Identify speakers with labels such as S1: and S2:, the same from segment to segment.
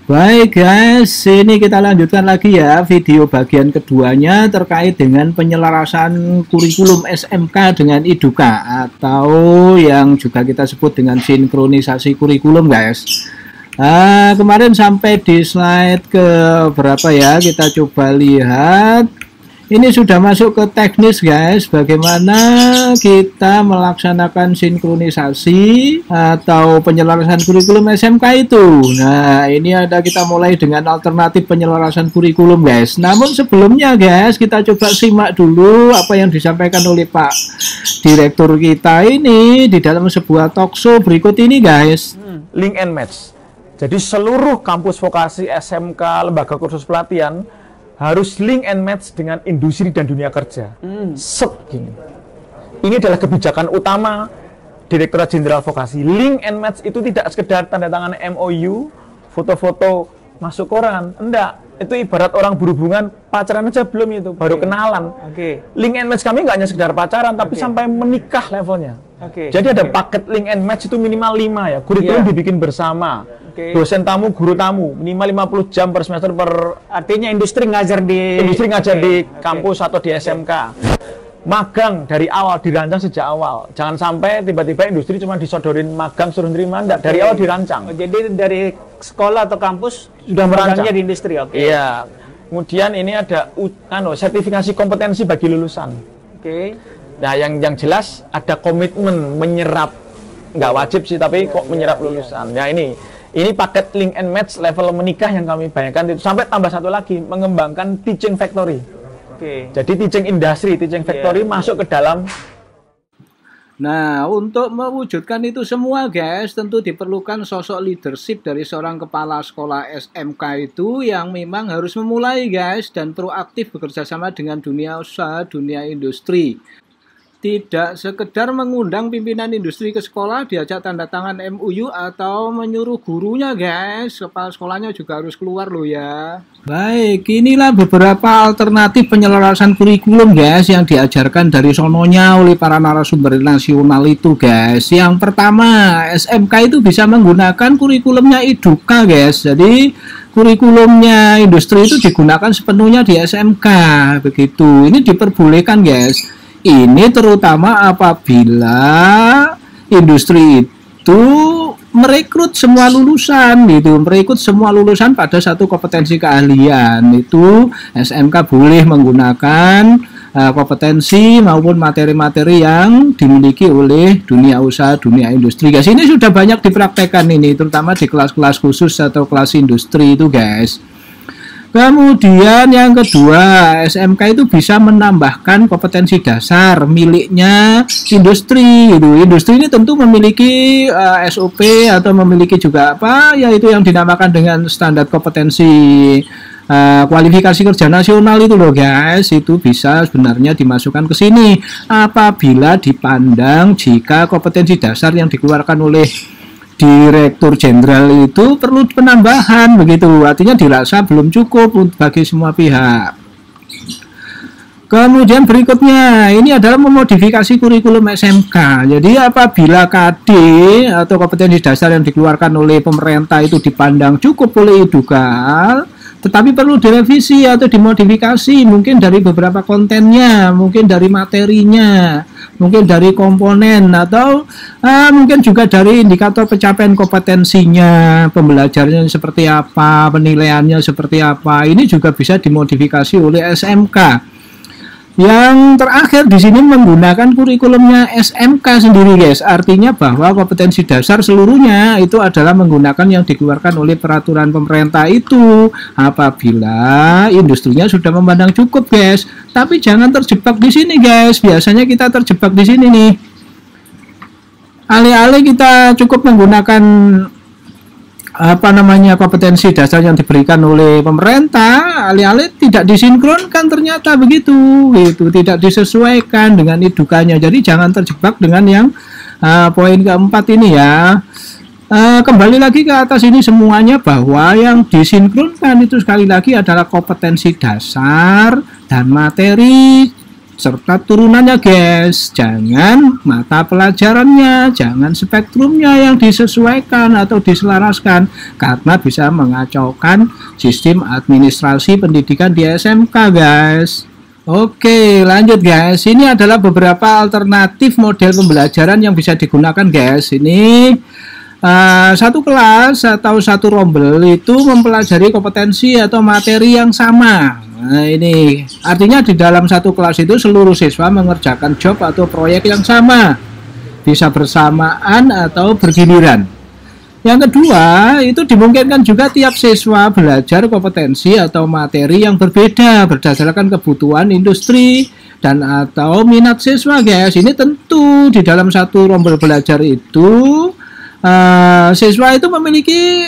S1: Baik guys, ini kita lanjutkan lagi ya video bagian keduanya terkait dengan penyelarasan kurikulum SMK dengan IDUKA atau yang juga kita sebut dengan sinkronisasi kurikulum guys. Kemarin sampai di slide ke berapa ya, kita coba lihat. Ini sudah masuk ke teknis guys, bagaimana kita melaksanakan sinkronisasi atau penyelarasan kurikulum SMK itu. Nah, ini ada kita mulai dengan alternatif penyelarasan kurikulum guys. Namun sebelumnya guys, kita coba simak dulu apa yang disampaikan oleh Pak Direktur kita ini di dalam sebuah talkshow berikut ini guys.
S2: Link and match. Jadi seluruh kampus vokasi SMK, lembaga kursus pelatihan harus link and match dengan industri dan dunia kerja. Gini. Ini adalah kebijakan utama Direktorat Jenderal Vokasi. Link and match itu tidak sekedar tanda tangan MOU, foto-foto masuk koran. Enggak, itu ibarat orang berhubungan pacaran aja belum itu, baru kenalan. Link and match kami nggak hanya sekedar pacaran, tapi sampai menikah levelnya. Jadi ada paket link and match itu minimal 5 ya. Kurikulum dibikin bersama. Dosen tamu, guru tamu, minimal 50 jam per semester
S3: artinya industri ngajar di
S2: kampus atau di SMK. Magang dari awal, dirancang sejak awal. Jangan sampai tiba-tiba industri cuma disodorin magang suruh nerima, enggak. Dari awal dirancang.
S3: Jadi dari sekolah atau kampus
S2: sudah merancangnya
S3: di industri.
S2: Iya. Kemudian ini ada sertifikasi kompetensi bagi lulusan. Nah, yang jelas ada komitmen menyerap, nggak wajib sih, tapi kok menyerap lulusan. Ya ini paket link and match level menikah yang kami bayangkan itu. Sampai tambah satu lagi, mengembangkan teaching factory. Jadi teaching industry, teaching factory masuk ke dalam.
S1: Nah, untuk mewujudkan itu semua guys, tentu diperlukan sosok leadership dari seorang kepala sekolah SMK itu yang memang harus memulai guys dan proaktif bekerja sama dengan dunia usaha, dunia industri. Tidak sekedar mengundang pimpinan industri ke sekolah, diajak tanda tangan MOU atau menyuruh gurunya guys. Kepala sekolahnya juga harus keluar loh ya. Baik, inilah beberapa alternatif penyelarasan kurikulum guys yang diajarkan dari sononya oleh para narasumber nasional itu guys. Yang pertama, SMK itu bisa menggunakan kurikulumnya IDUKA guys. Jadi kurikulumnya industri itu digunakan sepenuhnya di SMK begitu. Ini diperbolehkan guys. Ini terutama apabila industri itu merekrut semua lulusan gitu, merekrut semua lulusan pada satu kompetensi keahlian. Itu SMK boleh menggunakan kompetensi maupun materi-materi yang dimiliki oleh dunia usaha, dunia industri guys. Ini sudah banyak dipraktekkan ini, terutama di kelas-kelas khusus atau kelas industri itu guys. Kemudian yang kedua, SMK itu bisa menambahkan kompetensi dasar miliknya industri. Industri ini tentu memiliki SOP atau memiliki juga yaitu yang dinamakan dengan standar kompetensi kualifikasi kerja nasional itu loh guys. Itu bisa sebenarnya dimasukkan ke sini apabila dipandang jika kompetensi dasar yang dikeluarkan oleh Direktur Jenderal itu perlu penambahan begitu, artinya dirasa belum cukup bagi semua pihak. Kemudian berikutnya ini adalah memodifikasi kurikulum SMK. Jadi apabila KD atau kompetensi dasar yang dikeluarkan oleh pemerintah itu dipandang cukup oleh IDUKA, tetapi perlu direvisi atau dimodifikasi, mungkin dari beberapa kontennya, mungkin dari materinya, mungkin dari komponen, atau mungkin juga dari indikator pencapaian kompetensinya, pembelajarannya seperti apa, penilaiannya seperti apa. Ini juga bisa dimodifikasi oleh SMK. Yang terakhir di sini menggunakan kurikulumnya SMK sendiri guys. Artinya bahwa kompetensi dasar seluruhnya itu adalah menggunakan yang dikeluarkan oleh peraturan pemerintah itu apabila industrinya sudah memandang cukup guys. Tapi jangan terjebak di sini guys. Biasanya kita terjebak di sini nih. Alih-alih kita cukup menggunakan kompetensi dasar yang diberikan oleh pemerintah, alih-alih tidak disinkronkan ternyata begitu, tidak disesuaikan dengan IDUKA-nya. Jadi jangan terjebak dengan yang poin keempat ini ya. Kembali lagi ke atas ini semuanya bahwa yang disinkronkan itu sekali lagi adalah kompetensi dasar dan materi serta turunannya guys. Jangan mata pelajarannya, jangan spektrumnya yang disesuaikan atau diselaraskan, karena bisa mengacaukan sistem administrasi pendidikan di SMK guys. Oke, lanjut guys. Ini adalah beberapa alternatif model pembelajaran yang bisa digunakan guys. Ini satu kelas atau satu rombel itu mempelajari kompetensi atau materi yang sama. Nah, ini artinya di dalam satu kelas itu seluruh siswa mengerjakan job atau proyek yang sama, bisa bersamaan atau bergiliran. Yang kedua, itu dimungkinkan juga tiap siswa belajar kompetensi atau materi yang berbeda berdasarkan kebutuhan industri dan atau minat siswa guys. Ini tentu di dalam satu rombel belajar itu siswa itu memiliki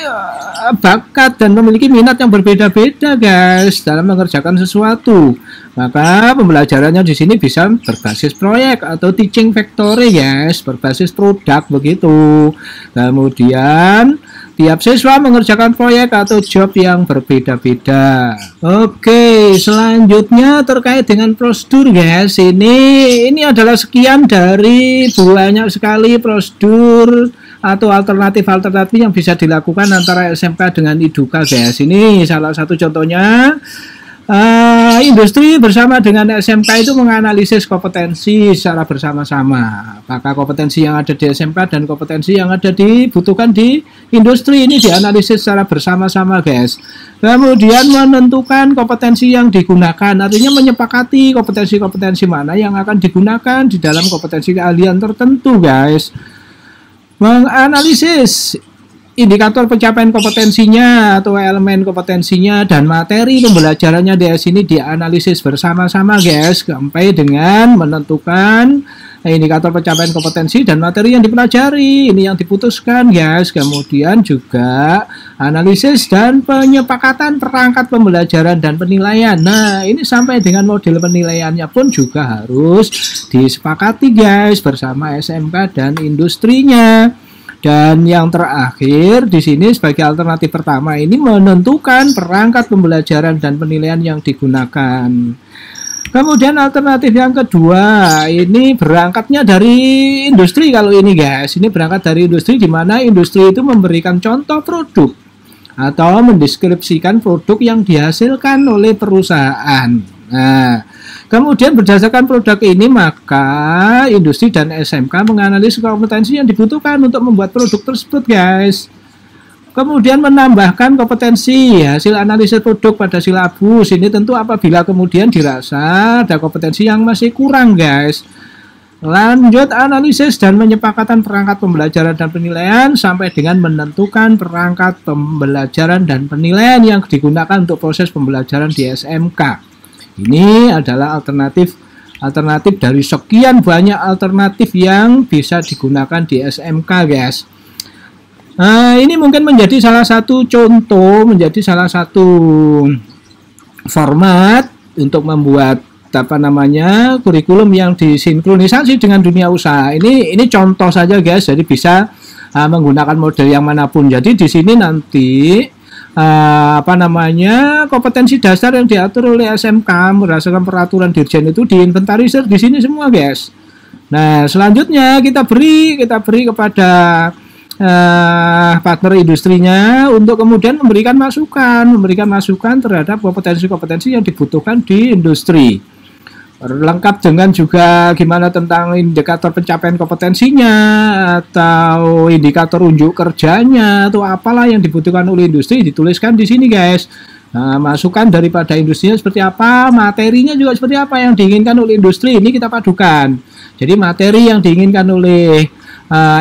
S1: bakat dan memiliki minat yang berbeda-beda guys dalam mengerjakan sesuatu. Maka pembelajarannya di sini bisa berbasis proyek atau teaching factory guys, berbasis produk begitu. Kemudian tiap siswa mengerjakan proyek atau job yang berbeda-beda. Oke, selanjutnya terkait dengan prosedur guys. Ini adalah sekian dari banyak sekali prosedur atau alternatif-alternatif yang bisa dilakukan antara SMK dengan IDUKA guys. Ini salah satu contohnya. Industri bersama dengan SMK itu menganalisis kompetensi secara bersama-sama. Apakah kompetensi yang ada di SMK dan kompetensi yang ada dibutuhkan di industri ini dianalisis secara bersama-sama guys. Kemudian menentukan kompetensi yang digunakan, artinya menyepakati kompetensi-kompetensi mana yang akan digunakan di dalam kompetensi keahlian tertentu guys. Menganalisis indikator pencapaian kompetensinya atau elemen kompetensinya dan materi pembelajarannya di sini dianalisis bersama-sama guys, sampai dengan menentukan indikator pencapaian kompetensi dan materi yang dipelajari, ini yang diputuskan guys. Kemudian juga analisis dan penyepakatan perangkat pembelajaran dan penilaian. Nah, ini sampai dengan model penilaiannya pun juga harus disepakati guys bersama SMK dan industrinya. Dan yang terakhir di sini sebagai alternatif pertama ini menentukan perangkat pembelajaran dan penilaian yang digunakan. Kemudian alternatif yang kedua ini berangkatnya dari industri. Kalau ini guys, ini berangkat dari industri, di mana industri itu memberikan contoh produk atau mendeskripsikan produk yang dihasilkan oleh perusahaan. Nah, kemudian berdasarkan produk ini maka industri dan SMK menganalisis kompetensi yang dibutuhkan untuk membuat produk tersebut guys. Kemudian menambahkan kompetensi hasil analisis produk pada silabus. Ini tentu apabila kemudian dirasa ada kompetensi yang masih kurang guys. Lanjut analisis dan penyepakatan perangkat pembelajaran dan penilaian sampai dengan menentukan perangkat pembelajaran dan penilaian yang digunakan untuk proses pembelajaran di SMK. Ini adalah alternatif dari sekian banyak alternatif yang bisa digunakan di SMK guys. Nah, ini mungkin menjadi salah satu contoh, menjadi salah satu format untuk membuat kurikulum yang disinkronisasi dengan dunia usaha. Ini contoh saja guys, jadi bisa menggunakan model yang manapun. Jadi di sini nanti kompetensi dasar yang diatur oleh SMK berdasarkan peraturan Dirjen itu diinventarisir di sini semua guys. Nah, selanjutnya kita beri kepada partner industrinya untuk kemudian memberikan masukan terhadap kompetensi-kompetensi yang dibutuhkan di industri. Lengkap dengan juga gimana tentang indikator pencapaian kompetensinya atau indikator unjuk kerjanya atau apalah yang dibutuhkan oleh industri dituliskan di sini guys. Nah, masukan daripada industrinya seperti apa, materinya juga seperti apa yang diinginkan oleh industri, ini kita padukan. Jadi materi yang diinginkan oleh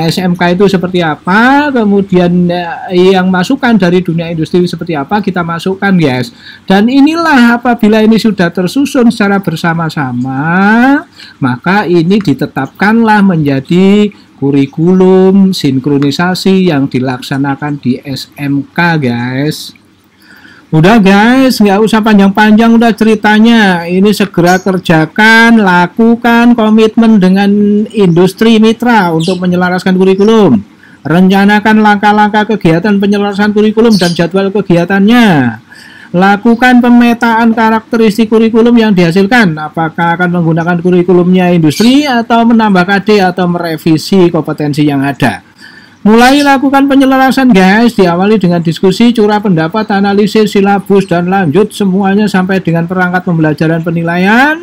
S1: SMK itu seperti apa, kemudian yang masukan dari dunia industri seperti apa kita masukkan guys. Dan inilah apabila ini sudah tersusun secara bersama-sama, maka ini ditetapkanlah menjadi kurikulum sinkronisasi yang dilaksanakan di SMK guys. Udah guys, nggak usah panjang-panjang udah ceritanya. Ini segera kerjakan, lakukan komitmen dengan industri mitra untuk menyelaraskan kurikulum. Rencanakan langkah-langkah kegiatan penyelarasan kurikulum dan jadwal kegiatannya. Lakukan pemetaan karakteristik kurikulum yang dihasilkan. Apakah akan menggunakan kurikulumnya industri atau menambah KD atau merevisi kompetensi yang ada. Mulai lakukan penyelarasan guys, diawali dengan diskusi, curah pendapat, analisis, silabus, dan lanjut semuanya sampai dengan perangkat pembelajaran penilaian.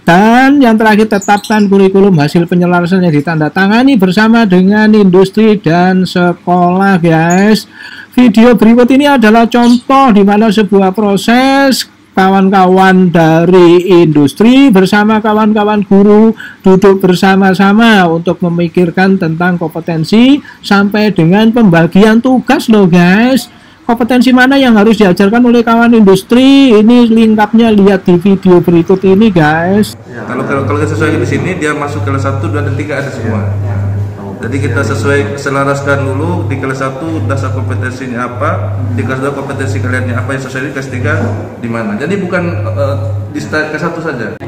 S1: Dan yang terakhir, tetapkan kurikulum hasil penyelarasan yang ditandatangani bersama dengan industri dan sekolah guys. Video berikut ini adalah contoh di mana sebuah proses kawan-kawan dari industri bersama kawan-kawan guru duduk bersama-sama untuk memikirkan tentang kompetensi sampai dengan pembagian tugas loh guys. Kompetensi mana yang harus diajarkan oleh kawan industri? Ini lengkapnya lihat di video berikut ini guys.
S4: Ya, kalau sesuai di sini dia masuk kelas 1, 2, dan 3 ada semua. Jadi kita selaraskan dulu di kelas 1 dasar kompetensinya apa, di kelas 2 kompetensi kaliannya apa yang sesuai, di kelas 3 di mana. Jadi bukan di kelas 1 saja.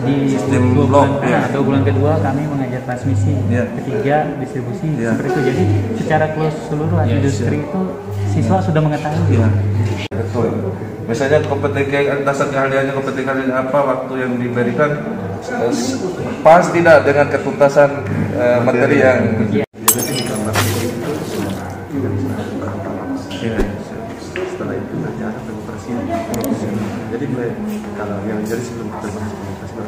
S3: Di
S4: sistem blok.
S3: 2 bulan kedua kami mengajar transmisi, ketiga distribusi, seperti itu. Jadi secara keseluruhan industri itu siswa sudah mengetahui.
S4: Betul. Misalnya kompetensi dasar keahliannya, kompetensi keahliannya apa, waktu yang diberikan pas tidak dengan ketuntasan materi yang
S5: setelah itu nanti ada pengoperasian. Jadi kalau yang jadi sebelum kita masuk pengoperasian